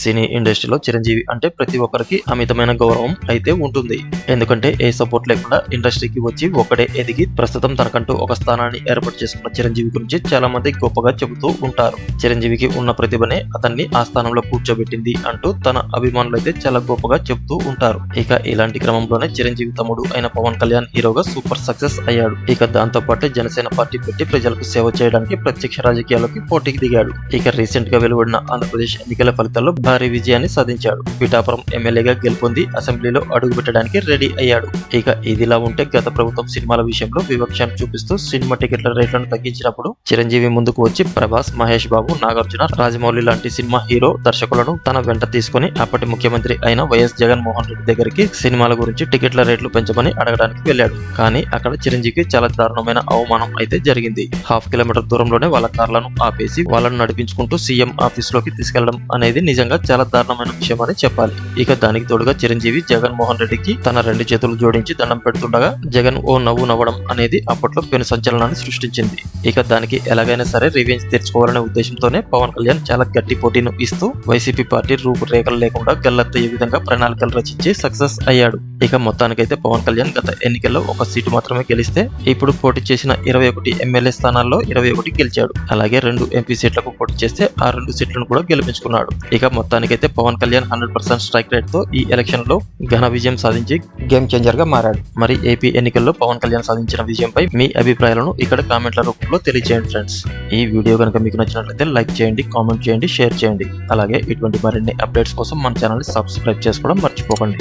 సినీ ఇండస్ట్రీలో చిరంజీవి అంటే ప్రతి ఒక్కరికి అమితమైన గౌరవం అయితే ఉంటుంది. ఎందుకంటే ఏ సపోర్ట్ లేకుండా ఇండస్ట్రీకి వచ్చి ఒక్కడే ఎదిగి ప్రస్తుతం తనకంటూ ఒక స్థానాన్ని ఏర్పాటు చేసుకున్న చిరంజీవి గురించి చాలా మంది గొప్పగా చెబుతూ ఉంటారు. చిరంజీవికి ఉన్న ప్రతిభనే అతన్ని ఆ స్థానంలో కూర్చోబెట్టింది అంటూ తన అభిమానులు అయితే చాలా గొప్పగా చెబుతూ ఉంటారు. ఇక ఇలాంటి క్రమంలోనే చిరంజీవి తమ్ముడు అయిన పవన్ కళ్యాణ్ హీరోగా సూపర్ సక్సెస్ అయ్యాడు. ఇక దాంతో పాటు జనసేన పార్టీ పెట్టి ప్రజలకు సేవ చేయడానికి ప్రత్యక్ష రాజకీయాల్లోకి పోటీకి దిగాడు. ఇక రీసెంట్ గా వెలువడిన ఆంధ్రప్రదేశ్ ఎన్నికల ఫలితాల్లో భారీ విజయాన్ని సాధించాడు. పిఠాపురం ఎమ్మెల్యేగా గెలుపొంది అసెంబ్లీలో అడుగు పెట్టడానికి రెడీ అయ్యాడు. ఇక ఇదిలా ఉంటే గత ప్రభుత్వం సినిమాల విషయంలో వివక్షను చూపిస్తూ సినిమా టికెట్ల రేట్లను తగ్గించినప్పుడు చిరంజీవి ముందుకు వచ్చి ప్రభాస్, మహేష్ బాబు, నాగార్జున, రాజమౌళి లాంటి సినిమా హీరో దర్శకులను తన వెంట తీసుకుని అప్పటి ముఖ్యమంత్రి అయిన వైఎస్ జగన్మోహన్ రెడ్డి దగ్గరికి సినిమాల గురించి టికెట్ల రేట్లు పెంచమని అడగడానికి వెళ్ళాడు. కానీ అక్కడ చిరంజీవికి చాలా దారుణమైన అవమానం అయితే జరిగింది. హాఫ్ కిలోమీటర్ దూరంలోనే వాళ్ళ కార్లను ఆపేసి వాళ్ళను నడిపించుకుంటూ సీఎం ఆఫీస్ లోకి తీసుకెళ్లడం అనేది నిజంగా చాలా దారుణమైన విషయం అని చెప్పాలి. ఇక దానికి తోడుగా చిరంజీవి జగన్మోహన్ రెడ్డికి తన 2 చేతులు జోడించి దండం పెడుతుండగా జగన్ ఓ నవ్వు నవ్వడం అనేది అప్పట్లో పెను సంచలనాన్ని సృష్టించింది. ఇక దానికి ఎలాగైనా సరే రివెంజ్ తెచ్చుకోవాలనే ఉద్దేశంతోనే పవన్ కళ్యాణ్ చాలా గట్టి పోటీను ఇస్తూ వైసీపీ పార్టీ రూపురేఖలు లేకుండా గల్లంతయ్యే విధంగా ప్రణాళికలు రచించి సక్సెస్ అయ్యాడు. ఇక మొత్తానికైతే పవన్ కళ్యాణ్ గత ఎన్నికల్లో ఒక సీటు మాత్రమే గెలిస్తే ఇప్పుడు పోటీ చేసిన 21 ఎమ్మెల్యే స్థానాల్లో 21 గెలిచాడు. అలాగే 2 ఎంపీ సీట్లకు పోటీ చేస్తే ఆ 2 సీట్లను కూడా గెలిపించుకున్నాడు. ఇక మొత్తానికైతే పవన్ కళ్యాణ్ 100% స్ట్రైక్ రేట్ తో ఈ ఎలక్షన్ లో ఘన విజయం సాధించి గేమ్ చేంజర్ గా మారాడు. మరి ఏపీ ఎన్నికల్లో పవన్ కళ్యాణ్ సాధించిన విజయంపై మీ అభిప్రాయాలను ఇక్కడ కామెంట్ల రూపంలో తెలియజేయండి ఫ్రెండ్స్. ఈ వీడియో కనుక మీకు నచ్చినట్లయితే లైక్ చేయండి, కామెంట్ చేయండి, షేర్ చేయండి. అలాగే ఇటువంటి మరిన్ని అప్డేట్స్ కోసం మన ఛానల్ ని సబ్స్క్రైబ్ చేసుకోవడం మర్చిపోకండి.